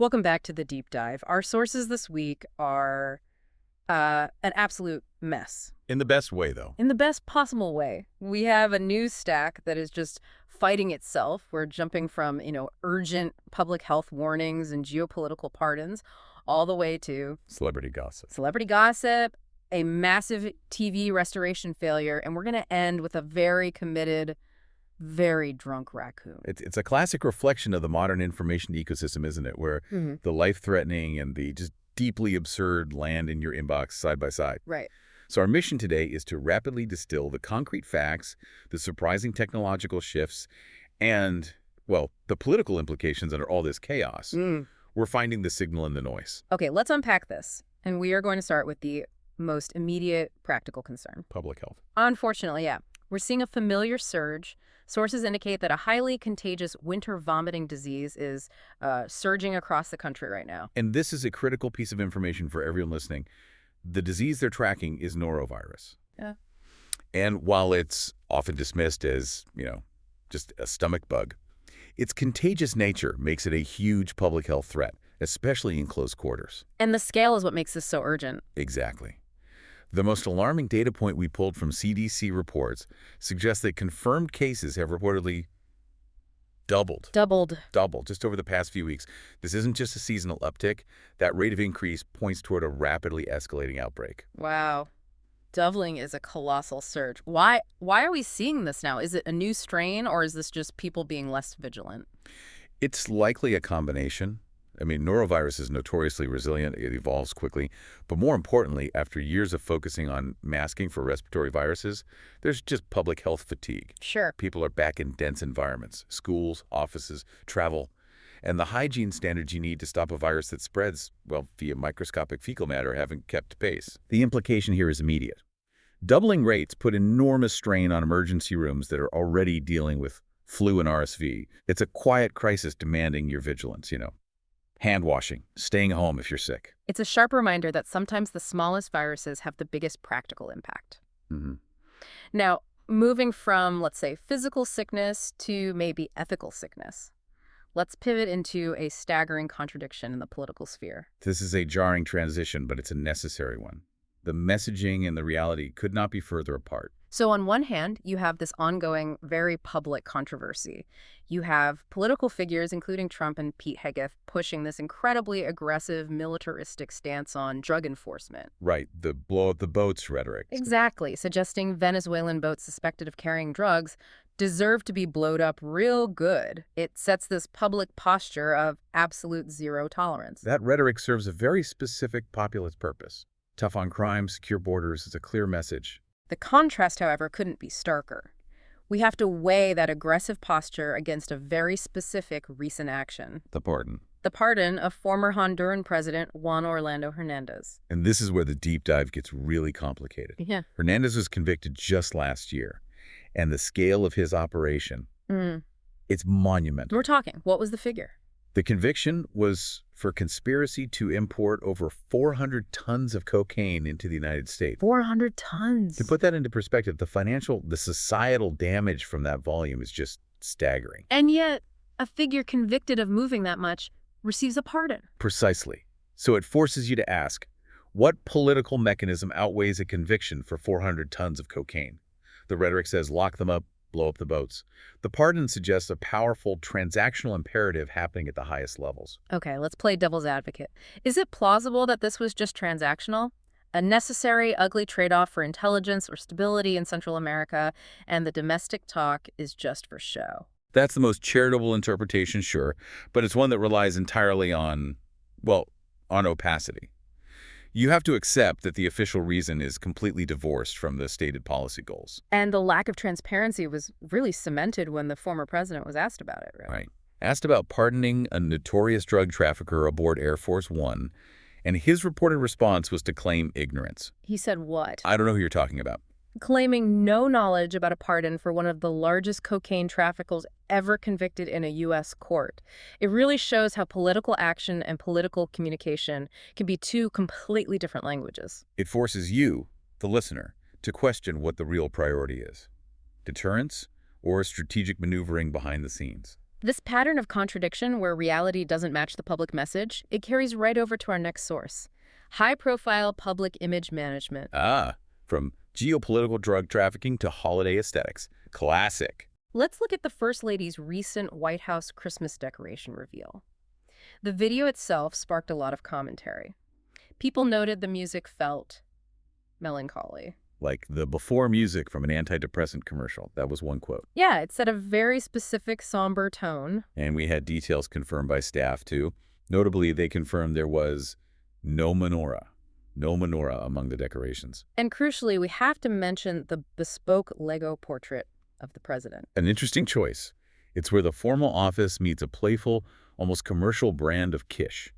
Welcome back to the deep dive. Our sources this week are an absolute mess. In the best way, though. In the best possible way. We have a news stack that is just fighting itself. We're jumping from, urgent public health warnings and geopolitical pardons all the way to Celebrity gossip, a massive TV restoration failure, and we're going to end with a very committed, very drunk raccoon. It's a classic reflection of the modern information ecosystem, isn't it? Where the life-threatening and the just deeply absurd land in your inbox side by side. Right. So our mission today is to rapidly distill the concrete facts, the surprising technological shifts, and, well, the political implications under all this chaos. We're finding the signal in the noise. Okay, let's unpack this. And we are going to start with the most immediate practical concern. Public health. Unfortunately, yeah. We're seeing a familiar surge. Sources indicate that a highly contagious winter vomiting disease is surging across the country right now. And this is a critical piece of information for everyone listening. The disease they're tracking is norovirus. Yeah. And while it's often dismissed as, just a stomach bug, its contagious nature makes it a huge public health threat, especially in close quarters. And the scale is what makes this so urgent. Exactly. The most alarming data point we pulled from CDC reports suggests that confirmed cases have reportedly doubled just over the past few weeks. This isn't just a seasonal uptick. That rate of increase points toward a rapidly escalating outbreak. Wow. Doubling is a colossal surge. Why are we seeing this now? Is it a new strain, or is this just people being less vigilant? It's likely a combination. I mean, norovirus is notoriously resilient. It evolves quickly. But more importantly, after years of focusing on masking for respiratory viruses, there's just public health fatigue. Sure. People are back in dense environments, schools, offices, travel. And the hygiene standards you need to stop a virus that spreads, well, via microscopic fecal matter haven't kept pace. The implication here is immediate. Doubling rates put enormous strain on emergency rooms that are already dealing with flu and RSV. It's a quiet crisis demanding your vigilance, Hand washing, staying home if you're sick. It's a sharp reminder that sometimes the smallest viruses have the biggest practical impact. Now, moving from, let's say, physical sickness to maybe ethical sickness, let's pivot into a staggering contradiction in the political sphere. This is a jarring transition, but it's a necessary one. The messaging and the reality could not be further apart. So on one hand, you have this ongoing, very public controversy. You have political figures, including Trump and Pete Hegseth, pushing this incredibly aggressive, militaristic stance on drug enforcement. Right, the blow up the boats rhetoric. Exactly, suggesting Venezuelan boats suspected of carrying drugs deserve to be blowed up real good. It sets this public posture of absolute zero tolerance. That rhetoric serves a very specific populist purpose. Tough on crime, secure borders is a clear message. The contrast, however, couldn't be starker. We have to weigh that aggressive posture against a very specific recent action. The pardon. The pardon of former Honduran President Juan Orlando Hernandez. And this is where the deep dive gets really complicated. Yeah. Hernandez was convicted just last year, and the scale of his operation, it's monumental. We're talking. What was the figure? The conviction was for conspiracy to import over 400 tons of cocaine into the United States. 400 tons. To put that into perspective, the societal damage from that volume is just staggering. And yet, a figure convicted of moving that much receives a pardon. Precisely. So it forces you to ask, what political mechanism outweighs a conviction for 400 tons of cocaine? The rhetoric says lock them up, blow up the boats. The pardon suggests a powerful transactional imperative happening at the highest levels. Okay, let's play devil's advocate. Is it plausible that this was just transactional? A necessary, ugly trade-off for intelligence or stability in Central America, and the domestic talk is just for show? That's the most charitable interpretation, sure, but it's one that relies entirely on opacity. You have to accept that the official reason is completely divorced from the stated policy goals. And the lack of transparency was really cemented when the former president was asked about it, Right. Asked about pardoning a notorious drug trafficker aboard Air Force One, and his reported response was to claim ignorance. He said what? I don't know who you're talking about. Claiming no knowledge about a pardon for one of the largest cocaine traffickers ever convicted in a U.S. court. It really shows how political action and political communication can be two completely different languages. It forces you, the listener, to question what the real priority is. Deterrence or strategic maneuvering behind the scenes. This pattern of contradiction where reality doesn't match the public message, it carries right over to our next source. High-profile public image management. Ah, from geopolitical drug trafficking to holiday aesthetics. Classic. Let's look at the First Lady's recent White House Christmas decoration reveal. The video itself sparked a lot of commentary. People noted the music felt melancholy. Like the before music from an antidepressant commercial. That was one quote. Yeah, it set a very specific somber tone. And we had details confirmed by staff, too. Notably, they confirmed there was no menorah. No menorah among the decorations. And crucially, we have to mention the bespoke Lego portrait of the president. An interesting choice. It's where the formal office meets a playful, almost commercial brand of kitsch.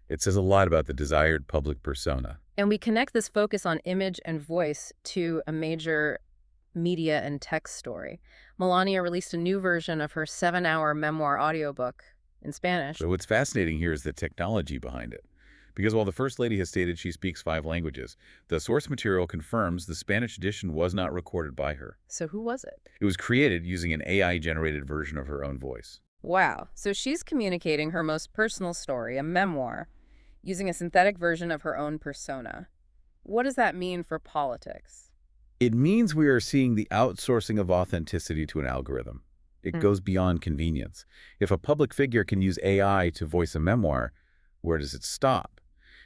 It says a lot about the desired public persona. And we connect this focus on image and voice to a major media and text story. Melania released a new version of her 7-hour memoir audiobook in Spanish. So what's fascinating here is the technology behind it. Because while the First Lady has stated she speaks 5 languages, the source material confirms the Spanish edition was not recorded by her. So who was it? It was created using an AI-generated version of her own voice. Wow. So she's communicating her most personal story, a memoir, using a synthetic version of her own persona. What does that mean for politics? It means we are seeing the outsourcing of authenticity to an algorithm. It goes beyond convenience. If a public figure can use AI to voice a memoir, where does it stop?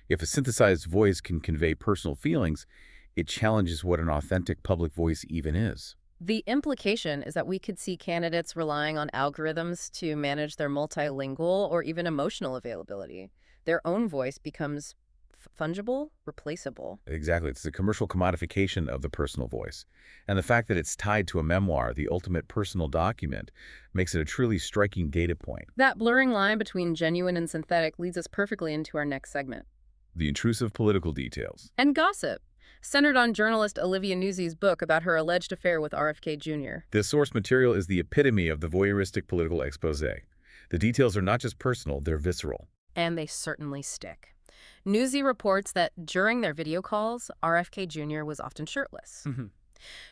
If a synthesized voice can convey personal feelings, it challenges what an authentic public voice even is. The implication is that we could see candidates relying on algorithms to manage their multilingual or even emotional availability. Their own voice becomes fungible, replaceable. Exactly. It's the commercial commodification of the personal voice. And the fact that it's tied to a memoir, the ultimate personal document, makes it a truly striking data point. That blurring line between genuine and synthetic leads us perfectly into our next segment. The intrusive political details. And gossip, centered on journalist Olivia Nuzzi's book about her alleged affair with RFK Jr. This source material is the epitome of the voyeuristic political expose. The details are not just personal, they're visceral. And they certainly stick. Nuzzi reports that during their video calls, RFK Jr. was often shirtless.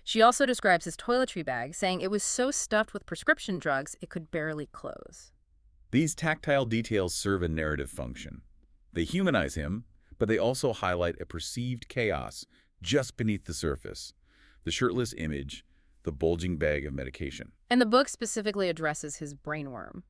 She also describes his toiletry bag, saying it was so stuffed with prescription drugs it could barely close. These tactile details serve a narrative function. They humanize him, but they also highlight a perceived chaos just beneath the surface. The shirtless image, the bulging bag of medication. And the book specifically addresses his brainworm.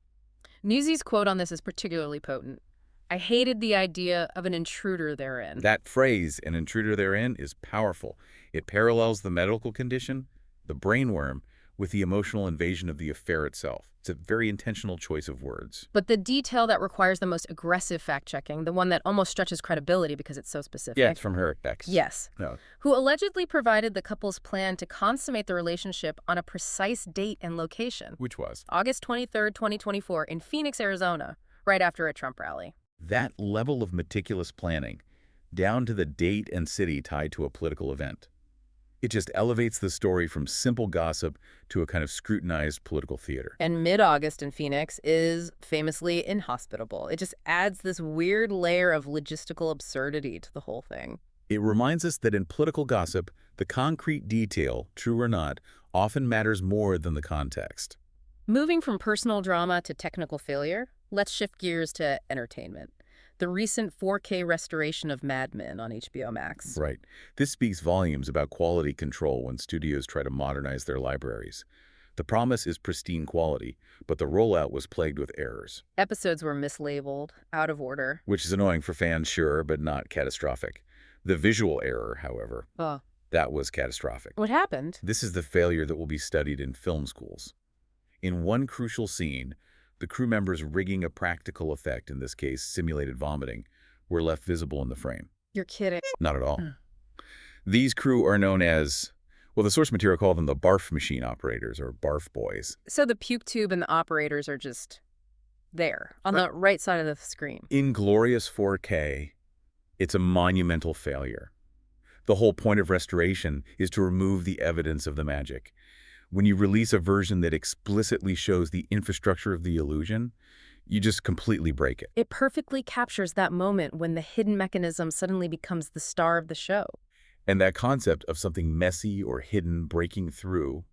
Nuzzi's quote on this is particularly potent. I hated the idea of an intruder therein. That phrase, an intruder therein, is powerful. It parallels the medical condition, the brainworm, with the emotional invasion of the affair itself. It's a very intentional choice of words. But the detail that requires the most aggressive fact-checking, the one that almost stretches credibility because it's so specific. Yeah, it's from her ex. Yes. No. Who allegedly provided the couple's plan to consummate the relationship on a precise date and location. Which was? August 23rd, 2024, in Phoenix, Arizona, right after a Trump rally. That level of meticulous planning, down to the date and city tied to a political event. It just elevates the story from simple gossip to a kind of scrutinized political theater. And mid-August in Phoenix is famously inhospitable. It just adds this weird layer of logistical absurdity to the whole thing. It reminds us that in political gossip, the concrete detail, true or not, often matters more than the context. Moving from personal drama to technical failure, let's shift gears to entertainment. The recent 4K restoration of Mad Men on HBO Max. Right. This speaks volumes about quality control when studios try to modernize their libraries. The promise is pristine quality, but the rollout was plagued with errors. Episodes were mislabeled, out of order. Which is annoying for fans, sure, but not catastrophic. The visual error, however, that was catastrophic. What happened? This is the failure that will be studied in film schools. In one crucial scene, the crew members rigging a practical effect, in this case simulated vomiting, were left visible in the frame. You're kidding. Not at all. These crew are known as, well, the source material called them the barf machine operators, or barf boys. So the puke tube and the operators are just there, on the right side of the screen. In glorious 4K, it's a monumental failure. The whole point of restoration is to remove the evidence of the magic. When you release a version that explicitly shows the infrastructure of the illusion, you just completely break it. It perfectly captures that moment when the hidden mechanism suddenly becomes the star of the show. And that concept of something messy or hidden breaking through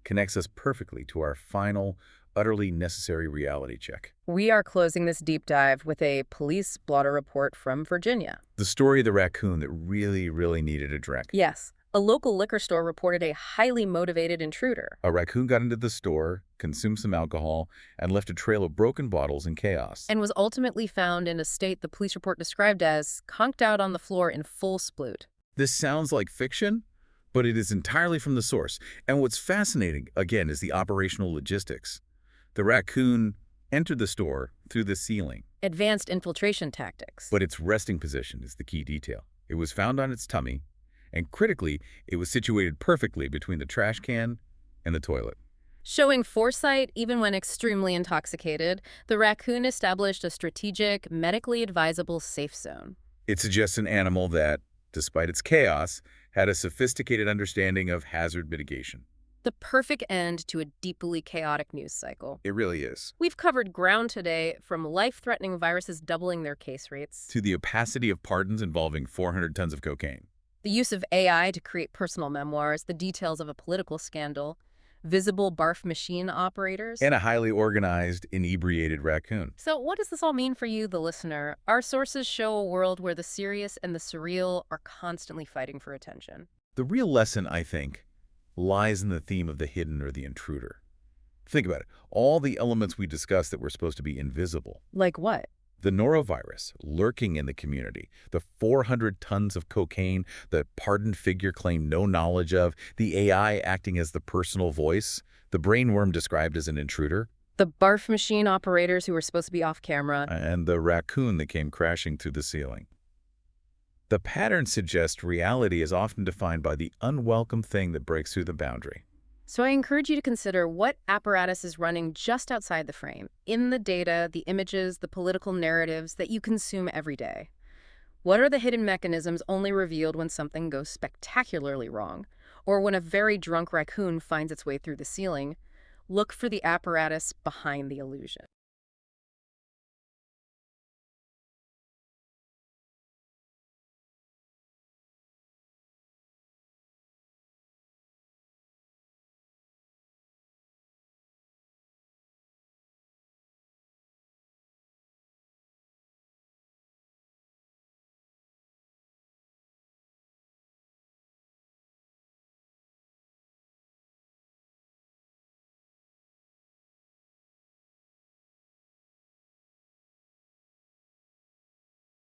connects us perfectly to our final, utterly necessary reality check. We are closing this deep dive with a police blotter report from Virginia. The story of the raccoon that really, really needed a drink. Yes, a local liquor store reported a highly motivated intruder. A raccoon got into the store, consumed some alcohol, and left a trail of broken bottles and chaos. And was ultimately found in a state the police report described as conked out on the floor in full sploot. This sounds like fiction, but it is entirely from the source. And what's fascinating, again, is the operational logistics. The raccoon entered the store through the ceiling. Advanced infiltration tactics. But its resting position is the key detail. It was found on its tummy, and critically, it was situated perfectly between the trash can and the toilet. Showing foresight even when extremely intoxicated, the raccoon established a strategic, medically advisable safe zone. It suggests an animal that, despite its chaos, had a sophisticated understanding of hazard mitigation. The perfect end to a deeply chaotic news cycle. It really is. We've covered ground today, from life-threatening viruses doubling their case rates, To the opacity of pardons involving 400 tons of cocaine. the use of AI to create personal memoirs, the details of a political scandal, visible barf machine operators. And a highly organized, inebriated raccoon. So what does this all mean for you, the listener? Our sources show a world where the serious and the surreal are constantly fighting for attention. The real lesson, I think, lies in the theme of the hidden or the intruder. Think about it. All the elements we discussed that were supposed to be invisible. Like what? The norovirus lurking in the community, the 400 tons of cocaine, the pardoned figure claimed no knowledge of, the AI acting as the personal voice, the brainworm described as an intruder, The barf machine operators who were supposed to be off camera. and the raccoon that came crashing through the ceiling. The pattern suggests reality is often defined by the unwelcome thing that breaks through the boundary. So I encourage you to consider what apparatus is running just outside the frame, in the data, the images, the political narratives that you consume every day. What are the hidden mechanisms only revealed when something goes spectacularly wrong, or when a very drunk raccoon finds its way through the ceiling? Look for the apparatus behind the illusion.